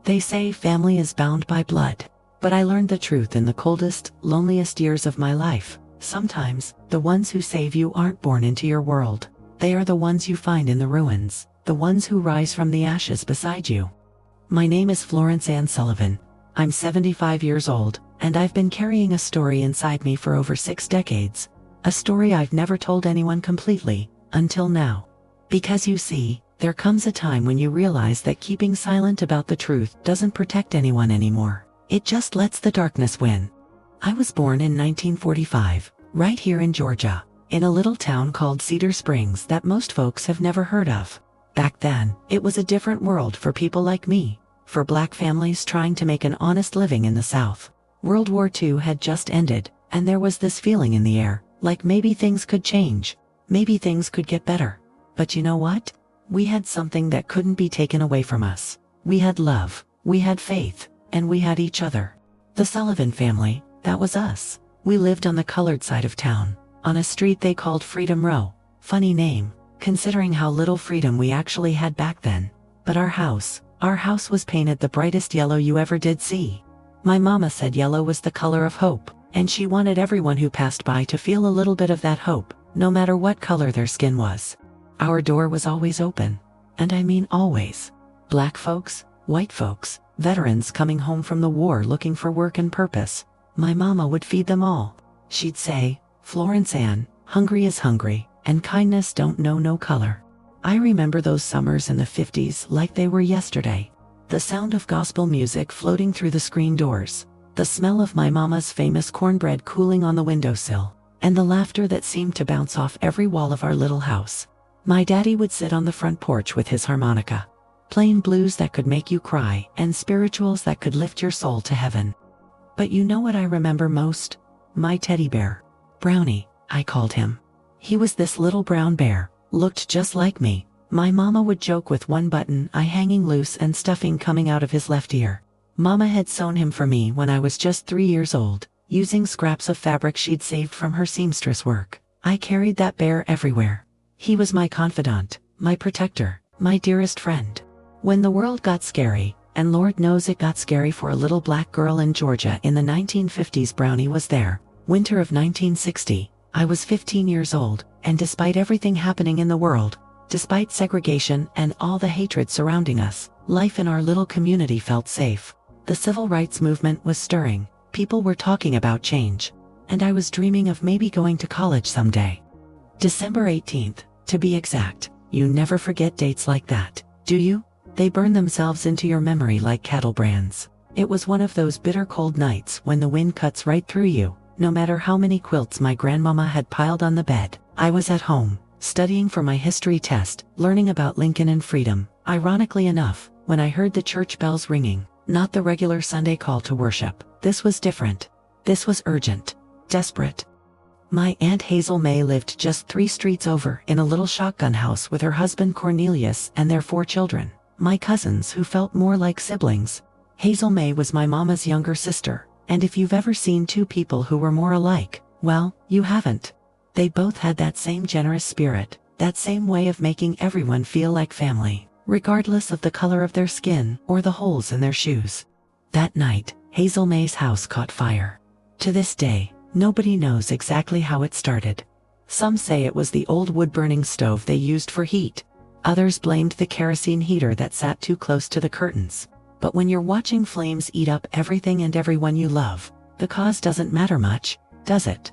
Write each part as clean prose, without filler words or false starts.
They say family is bound by blood. But I learned the truth in the coldest, loneliest years of my life. Sometimes, the ones who save you aren't born into your world. They are the ones you find in the ruins, the ones who rise from the ashes beside you. My name is Florence Anne Sullivan. I'm 75 years old, and I've been carrying a story inside me for over 6 decades. A story I've never told anyone completely, until now. Because you see, there comes a time when you realize that keeping silent about the truth doesn't protect anyone anymore. It just lets the darkness win. I was born in 1945, right here in Georgia, in a little town called Cedar Springs that most folks have never heard of. Back then, it was a different world for people like me, for Black families trying to make an honest living in the South. World War II had just ended, and there was this feeling in the air, like maybe things could change, maybe things could get better. But you know what? We had something that couldn't be taken away from us. We had love, we had faith, and we had each other. The Sullivan family, that was us. We lived on the colored side of town, on a street they called Freedom Row. Funny name, considering how little freedom we actually had back then. But our house was painted the brightest yellow you ever did see. My mama said yellow was the color of hope, and she wanted everyone who passed by to feel a little bit of that hope, no matter what color their skin was. Our door was always open, and I mean always. Black folks, white folks, veterans coming home from the war looking for work and purpose. My mama would feed them all. She'd say, "Florence Anne, hungry is hungry, and kindness don't know no color." I remember those summers in the 50s like they were yesterday. The sound of gospel music floating through the screen doors, the smell of my mama's famous cornbread cooling on the windowsill, and the laughter that seemed to bounce off every wall of our little house. My daddy would sit on the front porch with his harmonica, playing blues that could make you cry and spirituals that could lift your soul to heaven. But you know what I remember most? My teddy bear. Brownie, I called him. He was this little brown bear, looked just like me. My mama would joke with one button eye hanging loose and stuffing coming out of his left ear. Mama had sewn him for me when I was just 3 years old, using scraps of fabric she'd saved from her seamstress work. I carried that bear everywhere. He was my confidant, my protector, my dearest friend. When the world got scary, and Lord knows it got scary for a little black girl in Georgia in the 1950s, Brownie was there. Winter of 1960, I was 15 years old, and despite everything happening in the world, despite segregation and all the hatred surrounding us, life in our little community felt safe. The civil rights movement was stirring, people were talking about change, and I was dreaming of maybe going to college someday. December 18th, to be exact. You never forget dates like that, do you? They burn themselves into your memory like cattle brands. It was one of those bitter cold nights when the wind cuts right through you. No matter how many quilts my grandmama had piled on the bed, I was at home, studying for my history test, learning about Lincoln and freedom. Ironically enough, when I heard the church bells ringing, not the regular Sunday call to worship, this was different. This was urgent, desperate. My Aunt Hazel May lived just 3 streets over in a little shotgun house with her husband Cornelius and their 4 children, my cousins who felt more like siblings. Hazel May was my mama's younger sister, and if you've ever seen 2 people who were more alike, well, you haven't. They both had that same generous spirit, that same way of making everyone feel like family, regardless of the color of their skin or the holes in their shoes. That night, Hazel May's house caught fire. To this day, nobody knows exactly how it started. Some say it was the old wood-burning stove they used for heat. Others blamed the kerosene heater that sat too close to the curtains. But when you're watching flames eat up everything and everyone you love, the cause doesn't matter much, does it?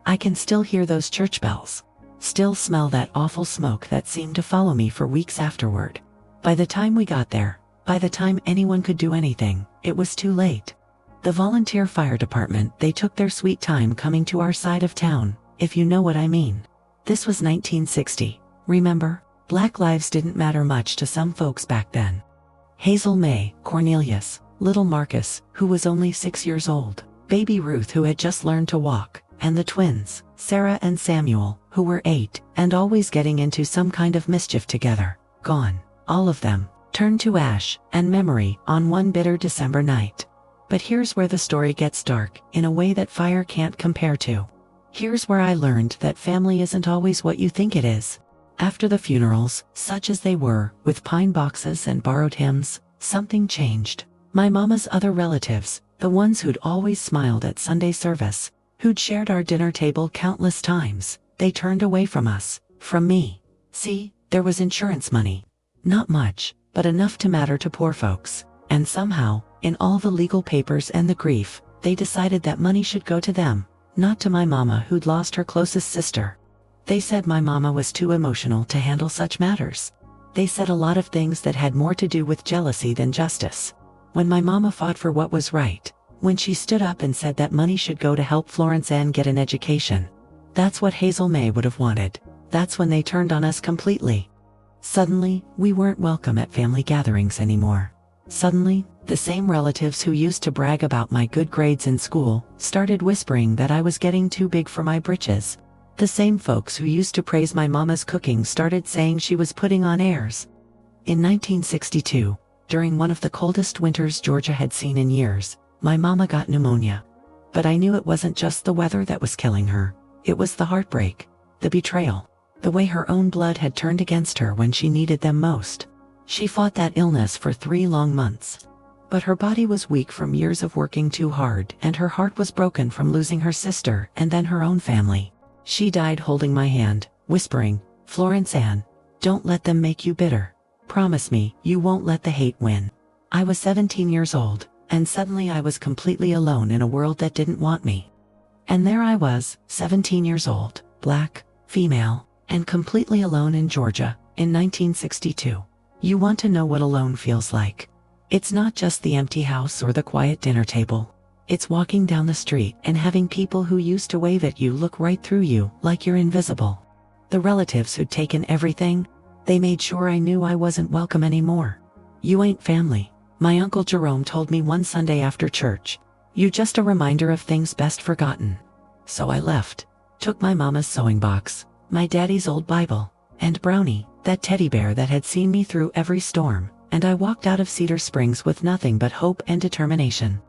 I can still hear those church bells. Still smell that awful smoke that seemed to follow me for weeks afterward. By the time we got there, by the time anyone could do anything, it was too late. The volunteer fire department, they took their sweet time coming to our side of town, if you know what I mean. This was 1960. Remember, Black lives didn't matter much to some folks back then. Hazel May, Cornelius, little Marcus, who was only 6 years old, baby Ruth who had just learned to walk, and the twins, Sarah and Samuel, who were 8, and always getting into some kind of mischief together, gone. All of them, turned to ash and memory on one bitter December night. But here's where the story gets dark, in a way that fire can't compare to. Here's where I learned that family isn't always what you think it is. After the funerals, such as they were, with pine boxes and borrowed hymns, something changed. My mama's other relatives, the ones who'd always smiled at Sunday service, who'd shared our dinner table countless times, they turned away from us, from me. See, there was insurance money. Not much, but enough to matter to poor folks. And somehow, in all the legal papers and the grief, they decided that money should go to them, not to my mama who'd lost her closest sister. They said my mama was too emotional to handle such matters. They said a lot of things that had more to do with jealousy than justice. When my mama fought for what was right, when she stood up and said that money should go to help Florence Anne get an education, that's what Hazel May would have wanted. That's when they turned on us completely. Suddenly, we weren't welcome at family gatherings anymore. Suddenly, the same relatives who used to brag about my good grades in school started whispering that I was getting too big for my britches. The same folks who used to praise my mama's cooking started saying she was putting on airs. In 1962, during one of the coldest winters Georgia had seen in years, my mama got pneumonia. But I knew it wasn't just the weather that was killing her. It was the heartbreak, the betrayal, the way her own blood had turned against her when she needed them most. She fought that illness for 3 long months. But her body was weak from years of working too hard, and her heart was broken from losing her sister and then her own family. She died holding my hand, whispering, "Florence Anne, don't let them make you bitter. Promise me you won't let the hate win." I was 17 years old, and suddenly I was completely alone in a world that didn't want me. And there I was, 17 years old, black, female, and completely alone in Georgia, in 1962. You want to know what alone feels like? It's not just the empty house or the quiet dinner table. It's walking down the street and having people who used to wave at you look right through you like you're invisible. The relatives who'd taken everything, they made sure I knew I wasn't welcome anymore. "You ain't family," my Uncle Jerome told me one Sunday after church. "You just a reminder of things best forgotten." So I left, took my mama's sewing box, my daddy's old Bible, and Brownie, that teddy bear that had seen me through every storm, and I walked out of Cedar Springs with nothing but hope and determination.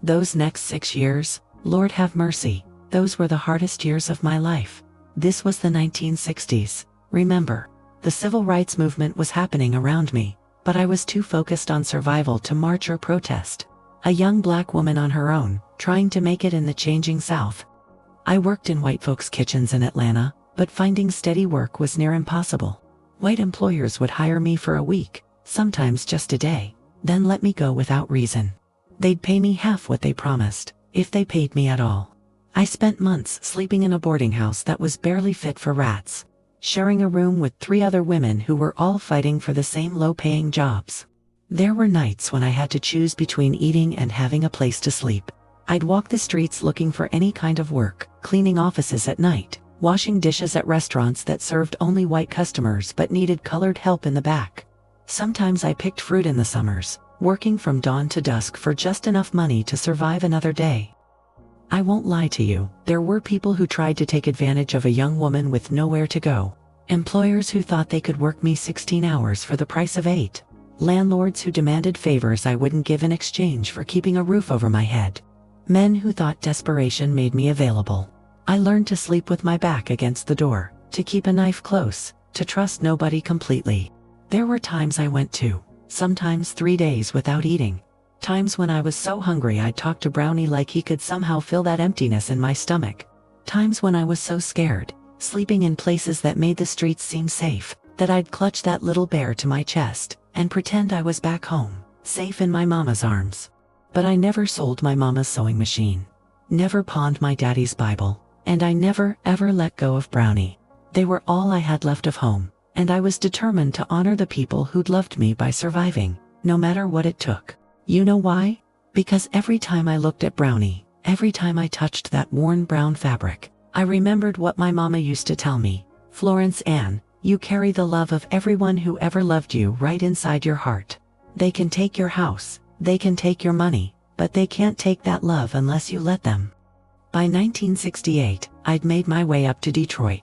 Those next 6 years, Lord have mercy, those were the hardest years of my life. This was the 1960s, remember. The civil rights movement was happening around me, but I was too focused on survival to march or protest. A young black woman on her own, trying to make it in the changing South. I worked in white folks' kitchens in Atlanta, but finding steady work was near impossible. White employers would hire me for a week, sometimes just a day, then let me go without reason. They'd pay me half what they promised, if they paid me at all. I spent months sleeping in a boarding house that was barely fit for rats, sharing a room with 3 other women who were all fighting for the same low-paying jobs. There were nights when I had to choose between eating and having a place to sleep. I'd walk the streets looking for any kind of work, cleaning offices at night, washing dishes at restaurants that served only white customers but needed colored help in the back. Sometimes I picked fruit in the summers, working from dawn to dusk for just enough money to survive another day. I won't lie to you, there were people who tried to take advantage of a young woman with nowhere to go. Employers who thought they could work me 16 hours for the price of 8. Landlords who demanded favors I wouldn't give in exchange for keeping a roof over my head. Men who thought desperation made me available. I learned to sleep with my back against the door, to keep a knife close, to trust nobody completely. There were times I went 2, sometimes 3 days without eating. Times when I was so hungry I'd talk to Brownie like he could somehow fill that emptiness in my stomach. Times when I was so scared, sleeping in places that made the streets seem safe, that I'd clutch that little bear to my chest and pretend I was back home, safe in my mama's arms. But I never sold my mama's sewing machine, never pawned my daddy's Bible, and I never ever let go of Brownie. They were all I had left of home, and I was determined to honor the people who'd loved me by surviving, no matter what it took. You know why? Because every time I looked at Brownie, every time I touched that worn brown fabric, I remembered what my mama used to tell me. "Florence Anne, you carry the love of everyone who ever loved you right inside your heart. They can take your house, they can take your money, but they can't take that love unless you let them." By 1968, I'd made my way up to Detroit.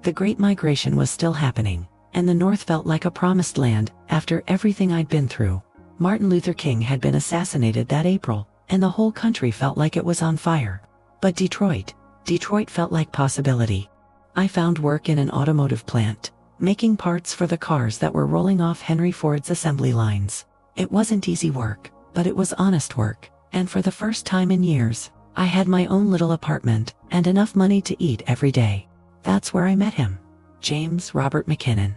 The Great Migration was still happening, and the North felt like a promised land after everything I'd been through. Martin Luther King had been assassinated that April, and the whole country felt like it was on fire. But Detroit felt like possibility. I found work in an automotive plant, making parts for the cars that were rolling off Henry Ford's assembly lines. It wasn't easy work, But it was honest work, and for the first time in years, I had my own little apartment and enough money to eat every day. That's where I met him. James Robert McKinnon.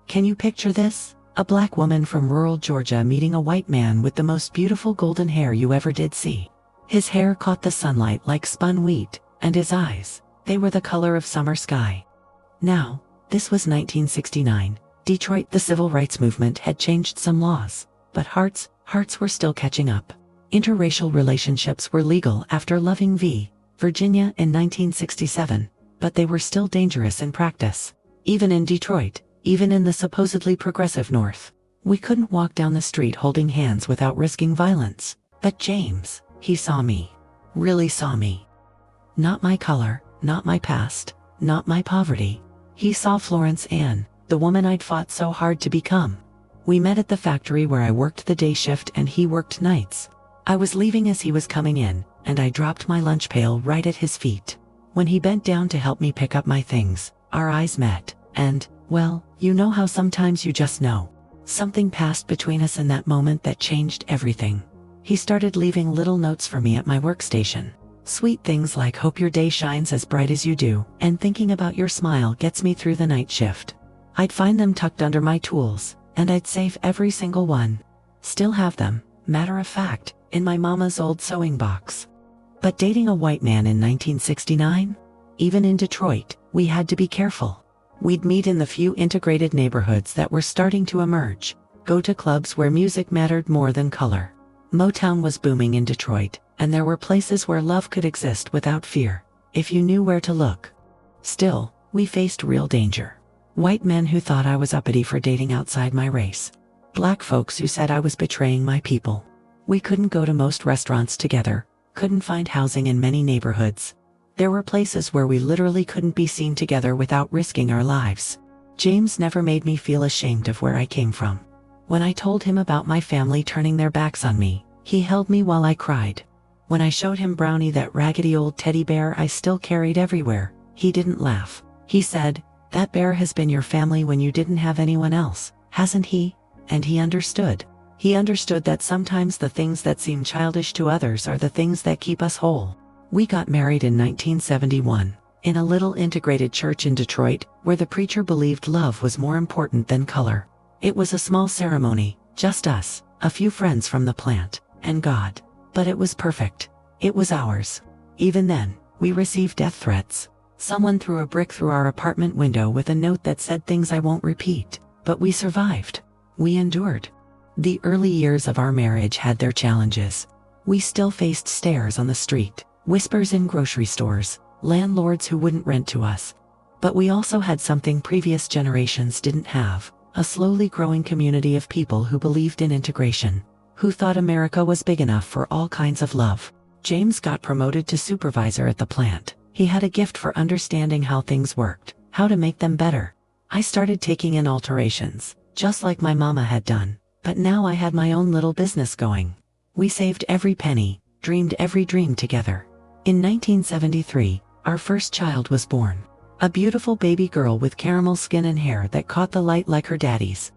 Can you picture this? A black woman from rural Georgia meeting a white man with the most beautiful golden hair you ever did see. His hair caught the sunlight like spun wheat, and his eyes, they were the color of summer sky. Now, this was 1969. Detroit, the civil rights movement had changed some laws, but hearts were still catching up. Interracial relationships were legal after Loving v. Virginia in 1967, but they were still dangerous in practice. Even in Detroit, even in the supposedly progressive North, we couldn't walk down the street holding hands without risking violence. But James, he saw me. Really saw me. Not my color, not my past, not my poverty. He saw Florence Anne, the woman I'd fought so hard to become. We met at the factory where I worked the day shift and he worked nights. I was leaving as he was coming in, and I dropped my lunch pail right at his feet. When he bent down to help me pick up my things, our eyes met, and, well, you know how sometimes you just know. Something passed between us in that moment that changed everything. He started leaving little notes for me at my workstation. Sweet things like "Hope your day shines as bright as you do," and "Thinking about your smile gets me through the night shift." I'd find them tucked under my tools, and I'd save every single one. Still have them, matter of fact, in my mama's old sewing box. But dating a white man in 1969? Even in Detroit, we had to be careful. We'd meet in the few integrated neighborhoods that were starting to emerge, go to clubs where music mattered more than color. Motown was booming in Detroit, and there were places where love could exist without fear, if you knew where to look. Still, we faced real danger. White men who thought I was uppity for dating outside my race. Black folks who said I was betraying my people. We couldn't go to most restaurants together, couldn't find housing in many neighborhoods. There were places where we literally couldn't be seen together without risking our lives. James never made me feel ashamed of where I came from. When I told him about my family turning their backs on me, he held me while I cried. When I showed him Brownie, that raggedy old teddy bear I still carried everywhere, he didn't laugh. He said, "That bear has been your family when you didn't have anyone else, hasn't he?" And he understood. He understood that sometimes the things that seem childish to others are the things that keep us whole. We got married in 1971, in a little integrated church in Detroit, where the preacher believed love was more important than color. It was a small ceremony, just us, a few friends from the plant, and God. But it was perfect. It was ours. Even then, we received death threats. Someone threw a brick through our apartment window with a note that said things I won't repeat, but we survived. We endured. The early years of our marriage had their challenges. We still faced stares on the street, whispers in grocery stores, landlords who wouldn't rent to us. But we also had something previous generations didn't have, a slowly growing community of people who believed in integration, who thought America was big enough for all kinds of love. James got promoted to supervisor at the plant. He had a gift for understanding how things worked, how to make them better. I started taking in alterations, just like my mama had done. But now I had my own little business going. We saved every penny, dreamed every dream together. In 1973, our first child was born. A beautiful baby girl with caramel skin and hair that caught the light like her daddy's.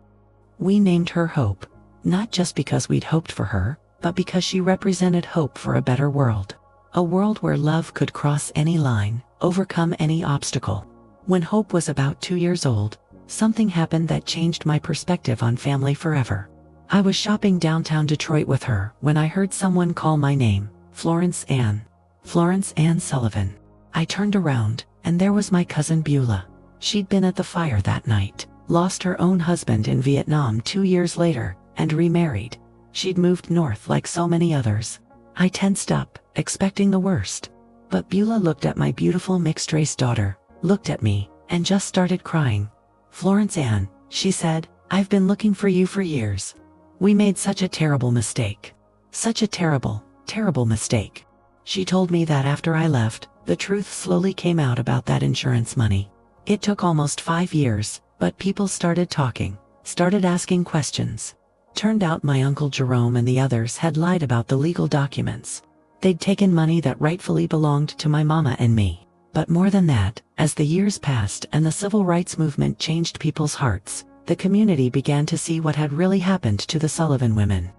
We named her Hope, not just because we'd hoped for her, but because she represented hope for a better world. A world where love could cross any line, overcome any obstacle. When Hope was about 2 years old, something happened that changed my perspective on family forever. I was shopping downtown Detroit with her when I heard someone call my name, Florence Anne Sullivan. I turned around, and there was my cousin Beulah. She'd been at the fire that night, lost her own husband in Vietnam 2 years later, and remarried. She'd moved north like so many others. I tensed up, expecting the worst. But Beulah looked at my beautiful mixed-race daughter, looked at me, and just started crying. "Florence Anne," she said, "I've been looking for you for years. We made such a terrible mistake. Such a terrible, terrible mistake." She told me that after I left, the truth slowly came out about that insurance money. It took almost 5 years, but people started talking, started asking questions. Turned out my Uncle Jerome and the others had lied about the legal documents. They'd taken money that rightfully belonged to my mama and me. But more than that, as the years passed and the civil rights movement changed people's hearts, the community began to see what had really happened to the Sullivan women.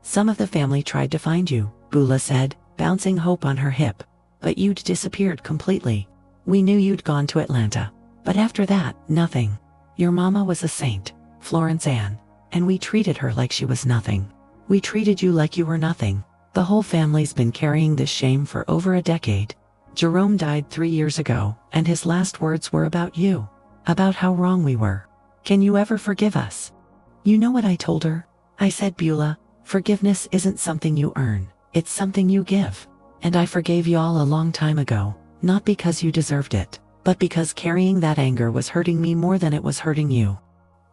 Some of the family tried to find you, Beulah said, bouncing hope on her hip. But you'd disappeared completely. We knew you'd gone to Atlanta. But after that, nothing. Your mama was a saint, Florence Anne, and we treated her like she was nothing. We treated you like you were nothing. The whole family's been carrying this shame for over a decade. Jerome died 3 years ago, and his last words were about you. About how wrong we were. Can you ever forgive us? You know what I told her? I said, Beulah, forgiveness isn't something you earn, it's something you give. And I forgave y'all a long time ago, not because you deserved it, but because carrying that anger was hurting me more than it was hurting you.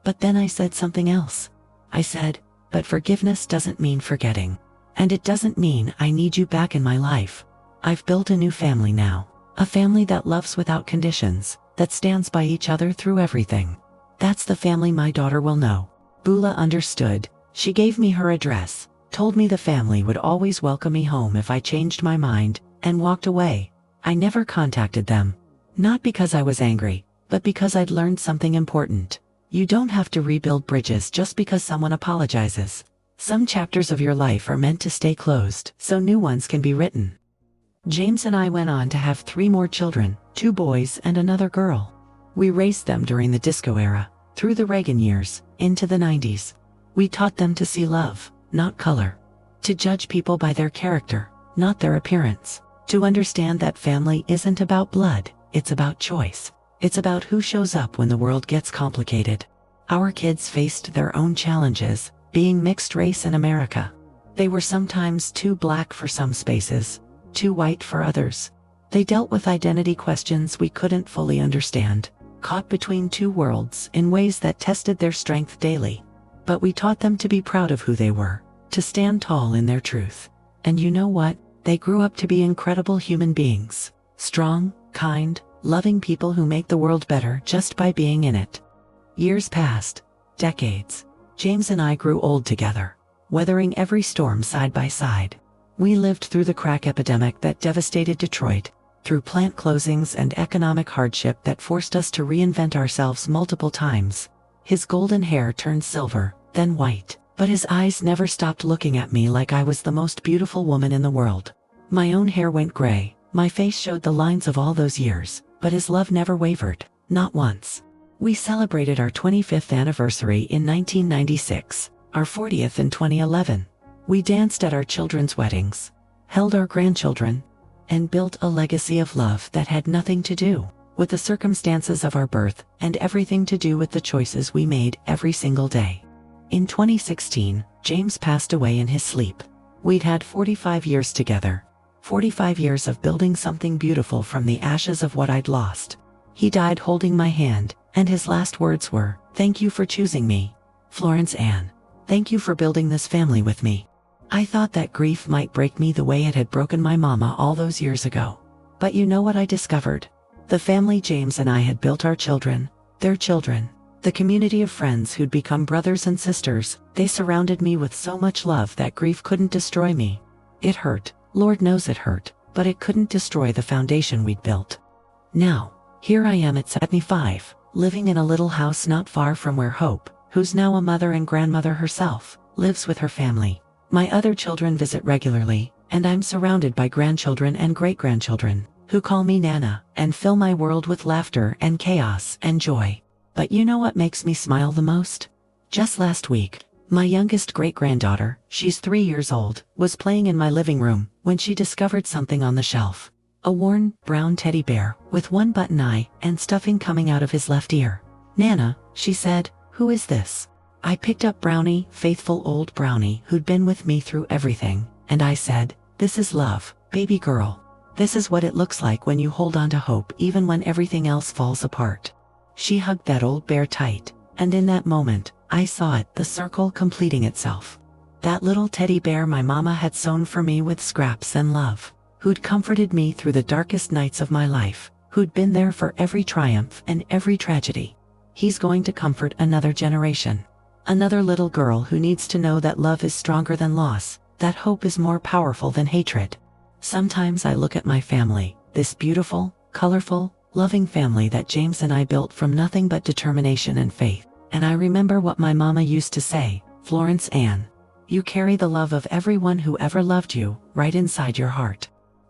But then I said something else. I said, but forgiveness doesn't mean forgetting. And it doesn't mean I need you back in my life. I've built a new family now. A family that loves without conditions, that stands by each other through everything. That's the family my daughter will know. Beulah understood. She gave me her address, told me the family would always welcome me home if I changed my mind, and walked away. I never contacted them. Not because I was angry, but because I'd learned something important. You don't have to rebuild bridges just because someone apologizes. Some chapters of your life are meant to stay closed, so new ones can be written. James and I went on to have 3 more children, 2 boys and another girl. We raised them during the disco era, through the Reagan years, into the 90s. We taught them to see love, not color. To judge people by their character, not their appearance. To understand that family isn't about blood, it's about choice. It's about who shows up when the world gets complicated. Our kids faced their own challenges, being mixed race in America. They were sometimes too black for some spaces, too white for others. They dealt with identity questions we couldn't fully understand, caught between 2 worlds in ways that tested their strength daily. But we taught them to be proud of who they were, to stand tall in their truth. And you know what? They grew up to be incredible human beings. Strong, kind, loving people who make the world better just by being in it. Years passed. Decades. James and I grew old together, weathering every storm side by side. We lived through the crack epidemic that devastated Detroit, through plant closings and economic hardship that forced us to reinvent ourselves multiple times. His golden hair turned silver, then white, but his eyes never stopped looking at me like I was the most beautiful woman in the world. My own hair went gray, my face showed the lines of all those years, but his love never wavered, not once. We celebrated our 25th anniversary in 1996, our 40th in 2011. We danced at our children's weddings, held our grandchildren, and built a legacy of love that had nothing to do with the circumstances of our birth and everything to do with the choices we made every single day. In 2016, James passed away in his sleep. We'd had 45 years together. 45 years of building something beautiful from the ashes of what I'd lost. He died holding my hand, and his last words were, "Thank you for choosing me, Florence Anne. Thank you for building this family with me." I thought that grief might break me the way it had broken my mama all those years ago. But you know what I discovered? The family James and I had built, our children, their children, the community of friends who'd become brothers and sisters. They surrounded me with so much love that grief couldn't destroy me. It hurt, Lord knows it hurt, but it couldn't destroy the foundation we'd built. Now, here I am at 75, living in a little house not far from where Hope, who's now a mother and grandmother herself, lives with her family. My other children visit regularly, and I'm surrounded by grandchildren and great-grandchildren, who call me Nana, and fill my world with laughter and chaos and joy. But you know what makes me smile the most? Just last week, my youngest great-granddaughter, she's 3 years old, was playing in my living room when she discovered something on the shelf. A worn, brown teddy bear with one button eye and stuffing coming out of his left ear. "Nana," she said, "who is this?" I picked up Brownie, faithful old Brownie who'd been with me through everything, and I said, "This is love, baby girl. This is what it looks like when you hold on to hope even when everything else falls apart." She hugged that old bear tight, and in that moment, I saw it, the circle completing itself. That little teddy bear my mama had sewn for me with scraps and love, who'd comforted me through the darkest nights of my life, who'd been there for every triumph and every tragedy. He's going to comfort another generation. Another little girl who needs to know that love is stronger than loss, that hope is more powerful than hatred. Sometimes I look at my family, this beautiful, colorful, loving family that James and I built from nothing but determination and faith, and I remember what my mama used to say, "Florence Anne, You carry the love of everyone who ever loved you, right inside your heart.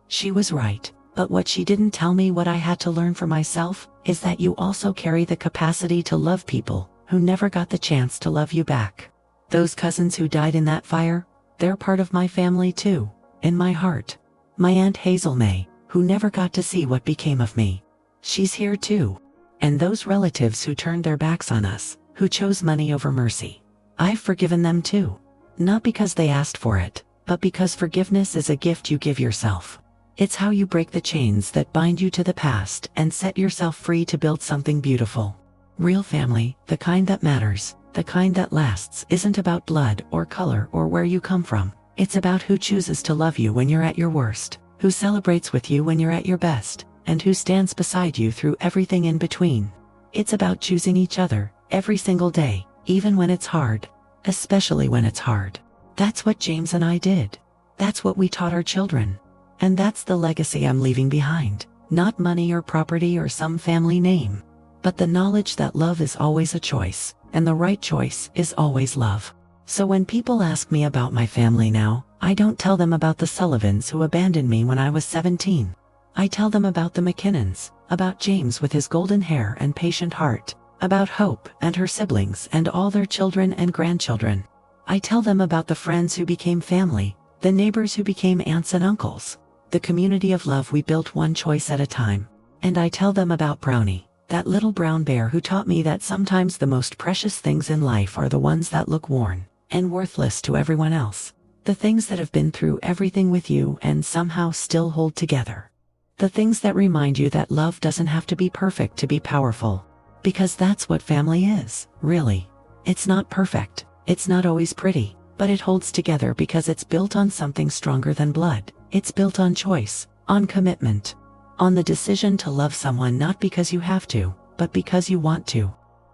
She was right, but what she didn't tell me, what I had to learn for myself, is that you also carry the capacity to love people who never got the chance to love you back. Those cousins who died in that fire, they're part of my family too, in my heart. My Aunt Hazel May, who never got to see what became of me. She's here too. And those relatives who turned their backs on us, who chose money over mercy. I've forgiven them too. Not because they asked for it, but because forgiveness is a gift you give yourself. It's how you break the chains that bind you to the past and set yourself free to build something beautiful. Real family, the kind that matters, the kind that lasts, isn't about blood or color or where you come from. It's about who chooses to love you when you're at your worst, who celebrates with you when you're at your best, and who stands beside you through everything in between. It's about choosing each other, every single day, even when it's hard. Especially when it's hard. That's what James and I did. That's what we taught our children. And that's the legacy I'm leaving behind. Not money or property or some family name. But the knowledge that love is always a choice, and the right choice is always love. So when people ask me about my family now, I don't tell them about the Sullivans who abandoned me when I was 17. I tell them about the McKinnons, about James with his golden hair and patient heart, about Hope and her siblings and all their children and grandchildren. I tell them about the friends who became family, the neighbors who became aunts and uncles, the community of love we built one choice at a time. And I tell them about Brownie, that little brown bear who taught me that sometimes the most precious things in life are the ones that look worn and worthless to everyone else. The things that have been through everything with you and somehow still hold together. The things that remind you that love doesn't have to be perfect to be powerful. Because that's what family is, really. It's not perfect, it's not always pretty, but it holds together because it's built on something stronger than blood. It's built on choice, on commitment, on the decision to love someone not because you have to, but because you want to.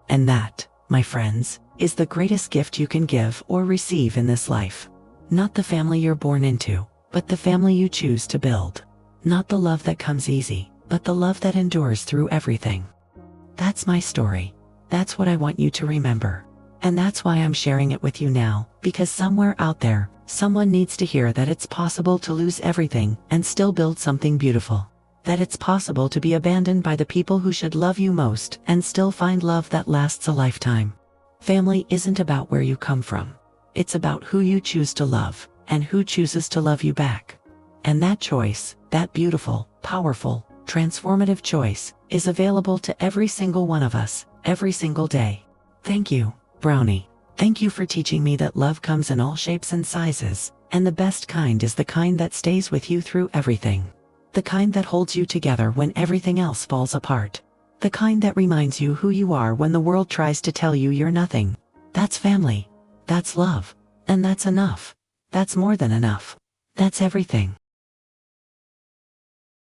And that, my friends, is the greatest gift you can give or receive in this life. Not the family you're born into, but the family you choose to build. Not the love that comes easy, but the love that endures through everything. That's my story. That's what I want you to remember. And that's why I'm sharing it with you now, because somewhere out there, someone needs to hear that it's possible to lose everything and still build something beautiful. That it's possible to be abandoned by the people who should love you most and still find love that lasts a lifetime. Family isn't about where you come from. It's about who you choose to love and who chooses to love you back. And that choice, that beautiful, powerful, transformative choice, is available to every single one of us, every single day. Thank you, Brownie. Thank you for teaching me that love comes in all shapes and sizes, and the best kind is the kind that stays with you through everything. The kind that holds you together when everything else falls apart. The kind that reminds you who you are when the world tries to tell you you're nothing. That's family. That's love. And that's enough. That's more than enough. That's everything.